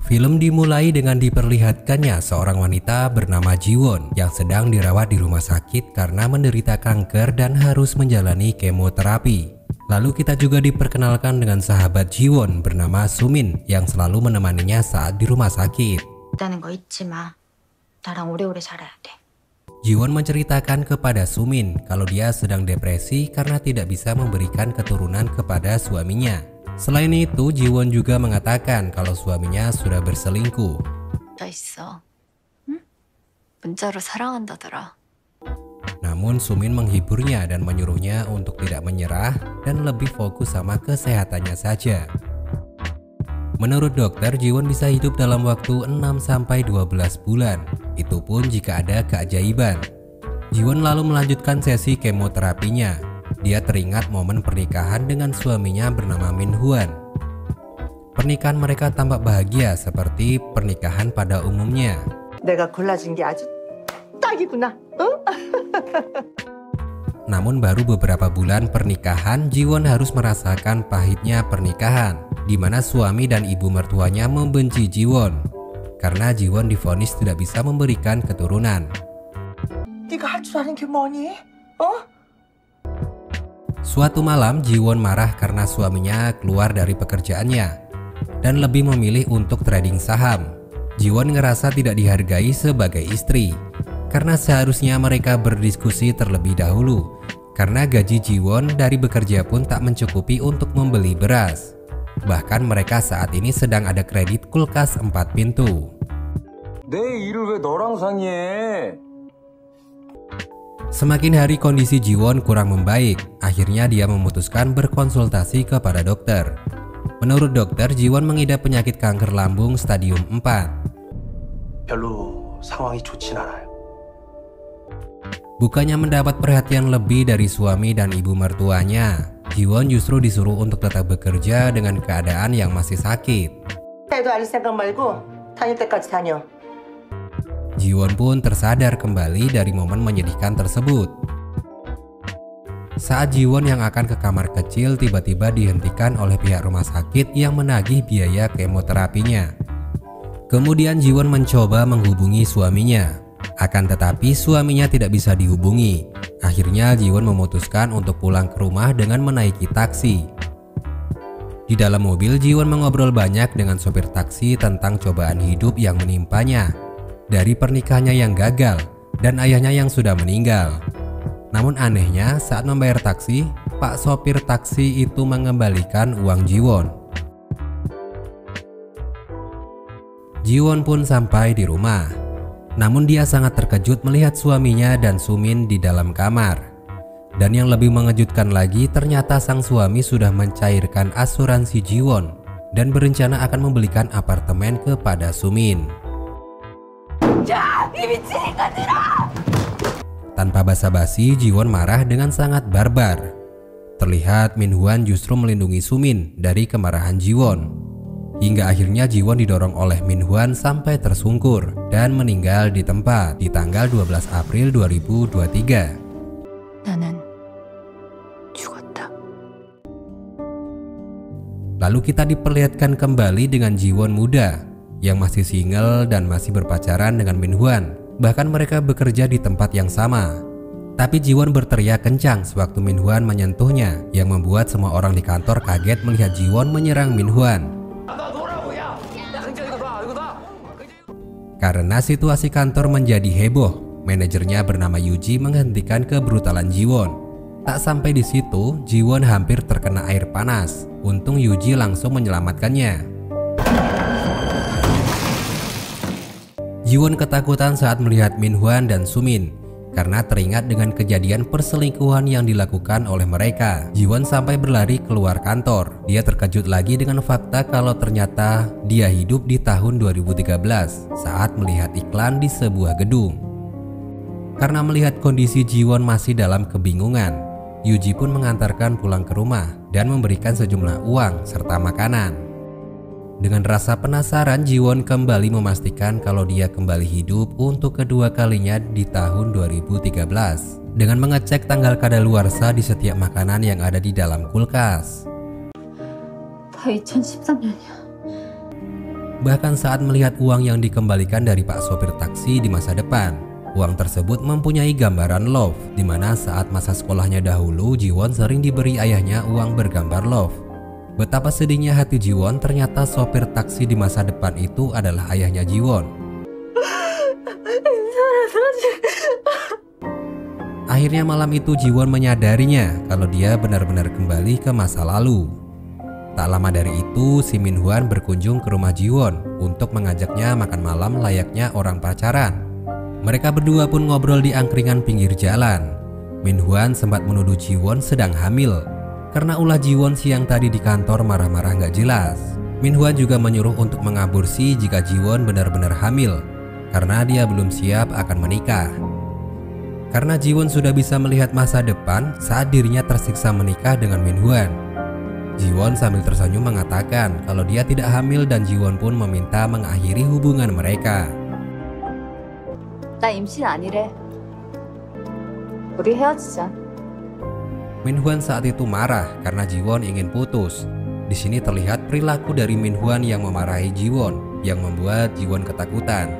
Film dimulai dengan diperlihatkannya seorang wanita bernama Jiwon yang sedang dirawat di rumah sakit karena menderita kanker dan harus menjalani kemoterapi. Lalu kita juga diperkenalkan dengan sahabat Jiwon bernama Sumin yang selalu menemaninya saat di rumah sakit. Jiwon menceritakan kepada Sumin kalau dia sedang depresi karena tidak bisa memberikan keturunan kepada suaminya. Selain itu, Jiwon juga mengatakan kalau suaminya sudah berselingkuh. Namun Sumin menghiburnya dan menyuruhnya untuk tidak menyerah dan lebih fokus sama kesehatannya saja. Menurut dokter, Jiwon bisa hidup dalam waktu 6-12 bulan. Itu pun jika ada keajaiban. Jiwon lalu melanjutkan sesi kemoterapinya. Dia teringat momen pernikahan dengan suaminya bernama Min Hwan. Pernikahan mereka tampak bahagia seperti pernikahan pada umumnya. Namun baru beberapa bulan pernikahan, Jiwon harus merasakan pahitnya pernikahan, di mana suami dan ibu mertuanya membenci Jiwon karena Jiwon divonis tidak bisa memberikan keturunan. Suatu malam, Jiwon marah karena suaminya keluar dari pekerjaannya dan lebih memilih untuk trading saham. Jiwon ngerasa tidak dihargai sebagai istri karena seharusnya mereka berdiskusi terlebih dahulu karena gaji Jiwon dari bekerja pun tak mencukupi untuk membeli beras. Bahkan mereka saat ini sedang ada kredit kulkas 4 pintu. Semakin hari kondisi Jiwon kurang membaik. Akhirnya dia memutuskan berkonsultasi kepada dokter. Menurut dokter, Jiwon mengidap penyakit kanker lambung stadium 4. Bukannya mendapat perhatian lebih dari suami dan ibu mertuanya, Jiwon justru disuruh untuk tetap bekerja dengan keadaan yang masih sakit. Jiwon pun tersadar kembali dari momen menyedihkan tersebut. Saat Jiwon yang akan ke kamar kecil tiba-tiba dihentikan oleh pihak rumah sakit yang menagih biaya kemoterapinya. Kemudian Jiwon mencoba menghubungi suaminya. Akan tetapi suaminya tidak bisa dihubungi. Akhirnya Jiwon memutuskan untuk pulang ke rumah dengan menaiki taksi. Di dalam mobil, Jiwon mengobrol banyak dengan sopir taksi tentang cobaan hidup yang menimpanya. Dari pernikahannya yang gagal dan ayahnya yang sudah meninggal. Namun anehnya saat membayar taksi, Pak sopir taksi itu mengembalikan uang Jiwon. Jiwon pun sampai di rumah. Namun dia sangat terkejut melihat suaminya dan Sumin di dalam kamar. Dan yang lebih mengejutkan lagi, ternyata sang suami sudah mencairkan asuransi Jiwon dan berencana akan membelikan apartemen kepada Sumin. Tanpa basa-basi, Jiwon marah dengan sangat barbar. Terlihat Min Hwan justru melindungi Sumin dari kemarahan Jiwon. Hingga akhirnya Jiwon didorong oleh Min Hwan sampai tersungkur dan meninggal di tempat di tanggal 12 April 2023. Lalu kita diperlihatkan kembali dengan Jiwon muda yang masih single dan masih berpacaran dengan Min Hwan. Bahkan mereka bekerja di tempat yang sama. Tapi Jiwon berteriak kencang sewaktu Min Hwan menyentuhnya, yang membuat semua orang di kantor kaget melihat Jiwon menyerang Min Hwan. Karena situasi kantor menjadi heboh, manajernya bernama Yuji menghentikan kebrutalan Jiwon. Tak sampai di situ, Jiwon hampir terkena air panas. Untung Yuji langsung menyelamatkannya. Jiwon ketakutan saat melihat Min Hwan dan Sumin karena teringat dengan kejadian perselingkuhan yang dilakukan oleh mereka. Jiwon sampai berlari keluar kantor. Dia terkejut lagi dengan fakta kalau ternyata dia hidup di tahun 2013 saat melihat iklan di sebuah gedung. Karena melihat kondisi Jiwon masih dalam kebingungan, Yuji pun mengantarkan pulang ke rumah dan memberikan sejumlah uang serta makanan. Dengan rasa penasaran, Jiwon kembali memastikan kalau dia kembali hidup untuk kedua kalinya di tahun 2013 dengan mengecek tanggal kadaluarsa di setiap makanan yang ada di dalam kulkas. Bahkan saat melihat uang yang dikembalikan dari Pak sopir taksi di masa depan, uang tersebut mempunyai gambaran love, di mana saat masa sekolahnya dahulu Jiwon sering diberi ayahnya uang bergambar love. Betapa sedihnya hati Jiwon, ternyata sopir taksi di masa depan itu adalah ayahnya Jiwon. Akhirnya malam itu Jiwon menyadarinya kalau dia benar-benar kembali ke masa lalu. Tak lama dari itu, si Min Hwan berkunjung ke rumah Jiwon untuk mengajaknya makan malam layaknya orang pacaran. Mereka berdua pun ngobrol di angkringan pinggir jalan. Min Hwan sempat menuduh Jiwon sedang hamil karena ulah Jiwon siang tadi di kantor marah-marah gak jelas. Min Hwan juga menyuruh untuk mengaborsi jika Jiwon benar-benar hamil karena dia belum siap akan menikah. Karena Jiwon sudah bisa melihat masa depan saat dirinya tersiksa menikah dengan Min Hwan. Jiwon sambil tersenyum mengatakan kalau dia tidak hamil dan Jiwon pun meminta mengakhiri hubungan mereka. 나 임신 아니래. 우리 헤어지자. Min Hwan saat itu marah karena Jiwon ingin putus. Di sini terlihat perilaku dari Min Hwan yang memarahi Jiwon yang membuat Jiwon ketakutan.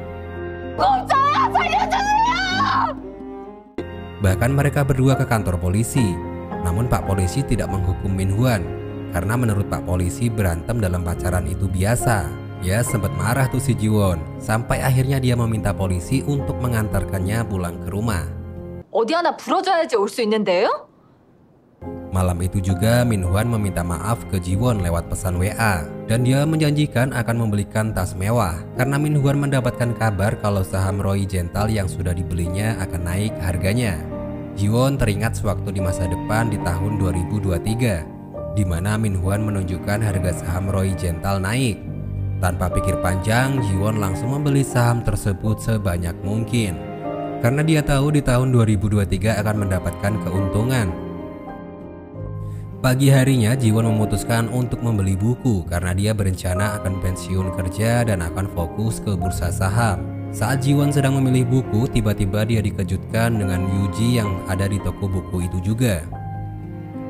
Bahkan mereka berdua ke kantor polisi. Namun Pak Polisi tidak menghukum Min Hwan karena menurut Pak Polisi berantem dalam pacaran itu biasa. Ya sempat marah tuh si Jiwon, sampai akhirnya dia meminta polisi untuk mengantarkannya pulang ke rumah. 어디 하나 불어줘야지 올 수 있는데요? Malam itu juga Min Hwan meminta maaf ke Jiwon lewat pesan WA. Dan dia menjanjikan akan membelikan tas mewah karena Min Hwan mendapatkan kabar kalau saham Roy Gental yang sudah dibelinya akan naik harganya. Jiwon teringat sewaktu di masa depan di tahun 2023 di mana Min Hwan menunjukkan harga saham Roy Gental naik. Tanpa pikir panjang, Jiwon langsung membeli saham tersebut sebanyak mungkin karena dia tahu di tahun 2023 akan mendapatkan keuntungan. Pagi harinya Jiwon memutuskan untuk membeli buku karena dia berencana akan pensiun kerja dan akan fokus ke bursa saham. Saat Jiwon sedang memilih buku, tiba-tiba dia dikejutkan dengan Yuji yang ada di toko buku itu juga.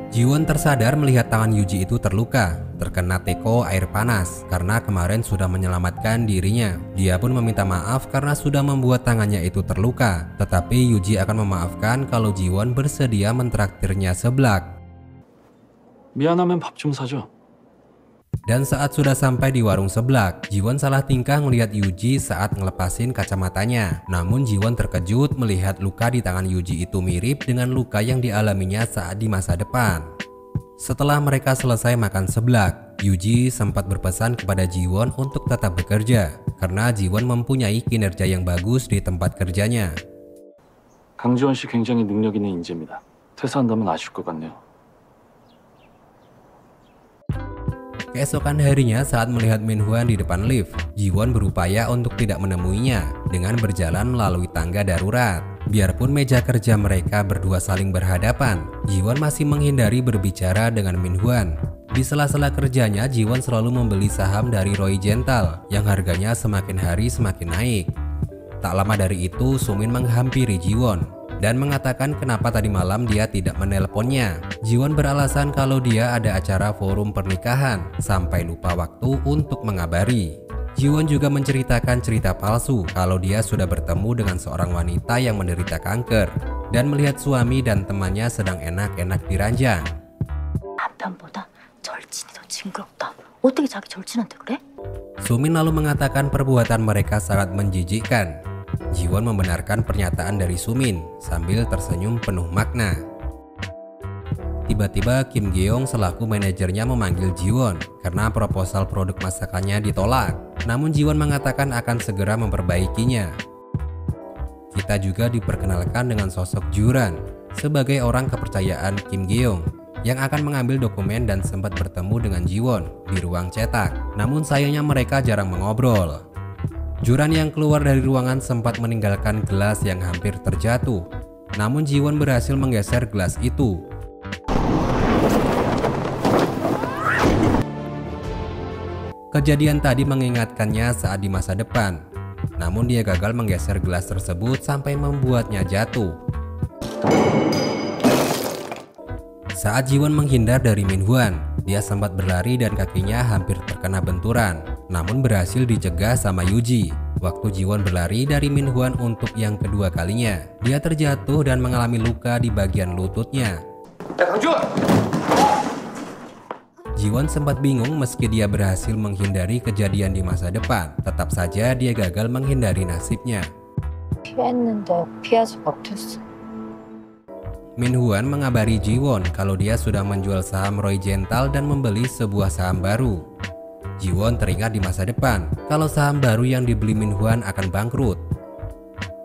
Jiwon tersadar melihat tangan Yuji itu terluka, terkena teko air panas karena kemarin sudah menyelamatkan dirinya. Dia pun meminta maaf karena sudah membuat tangannya itu terluka. Tetapi Yuji akan memaafkan kalau Jiwon bersedia mentraktirnya seblak. 미안하면 밥 좀 사줘. Dan saat sudah sampai di warung seblak, Jiwon salah tingkah melihat Yuji saat ngelepasin kacamatanya. Namun Jiwon terkejut melihat luka di tangan Yuji itu mirip dengan luka yang dialaminya saat di masa depan. Setelah mereka selesai makan seblak, Yuji sempat berpesan kepada Jiwon untuk tetap bekerja karena Jiwon mempunyai kinerja yang bagus di tempat kerjanya. 강지원 씨 굉장히 능력 있는 인재입니다. 퇴사한다면 아쉬울 것 같네요. Keesokan harinya saat melihat Min Hwan di depan lift, Jiwon berupaya untuk tidak menemuinya dengan berjalan melalui tangga darurat. Biarpun meja kerja mereka berdua saling berhadapan, Jiwon masih menghindari berbicara dengan Min Hwan. Di sela-sela kerjanya, Jiwon selalu membeli saham dari Roy Gental yang harganya semakin hari semakin naik. Tak lama dari itu, Sumin menghampiri Jiwon dan mengatakan kenapa tadi malam dia tidak menelponnya. Jiwon beralasan kalau dia ada acara forum pernikahan sampai lupa waktu untuk mengabari. Jiwon juga menceritakan cerita palsu kalau dia sudah bertemu dengan seorang wanita yang menderita kanker dan melihat suami dan temannya sedang enak-enak diranjang. 남편보다 절친이 더 징그럽다. 어떻게 자기 절친한테 그래? Sumin lalu mengatakan perbuatan mereka sangat menjijikkan. Jiwon membenarkan pernyataan dari Sumin sambil tersenyum penuh makna. Tiba-tiba Kim Geong selaku manajernya memanggil Jiwon karena proposal produk masakannya ditolak. Namun Jiwon mengatakan akan segera memperbaikinya. Kita juga diperkenalkan dengan sosok Juran sebagai orang kepercayaan Kim Geong yang akan mengambil dokumen dan sempat bertemu dengan Jiwon di ruang cetak. Namun sayangnya mereka jarang mengobrol. Juran yang keluar dari ruangan sempat meninggalkan gelas yang hampir terjatuh. Namun Jiwon berhasil menggeser gelas itu. Kejadian tadi mengingatkannya saat di masa depan. Namun dia gagal menggeser gelas tersebut sampai membuatnya jatuh. Saat Jiwon menghindar dari Min Hwan, dia sempat berlari dan kakinya hampir terkena benturan. namun berhasil dicegah sama Yuji. Waktu Jiwon berlari dari Min Hwan untuk yang kedua kalinya, dia terjatuh dan mengalami luka di bagian lututnya. Jiwon sempat bingung meski dia berhasil menghindari kejadian di masa depan, tetap saja dia gagal menghindari nasibnya. 피했는데 피하지 못했어. Min Hwan mengabari Jiwon kalau dia sudah menjual saham Roy Gental dan membeli sebuah saham baru. Jiwon teringat di masa depan kalau saham baru yang dibeli Min Hwan akan bangkrut.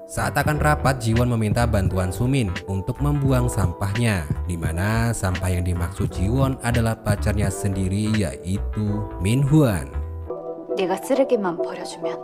Saat akan rapat, Jiwon meminta bantuan Sumin untuk membuang sampahnya, di mana sampah yang dimaksud Jiwon adalah pacarnya sendiri, yaitu Min Hwan. 네가 쓰레기만 버려주면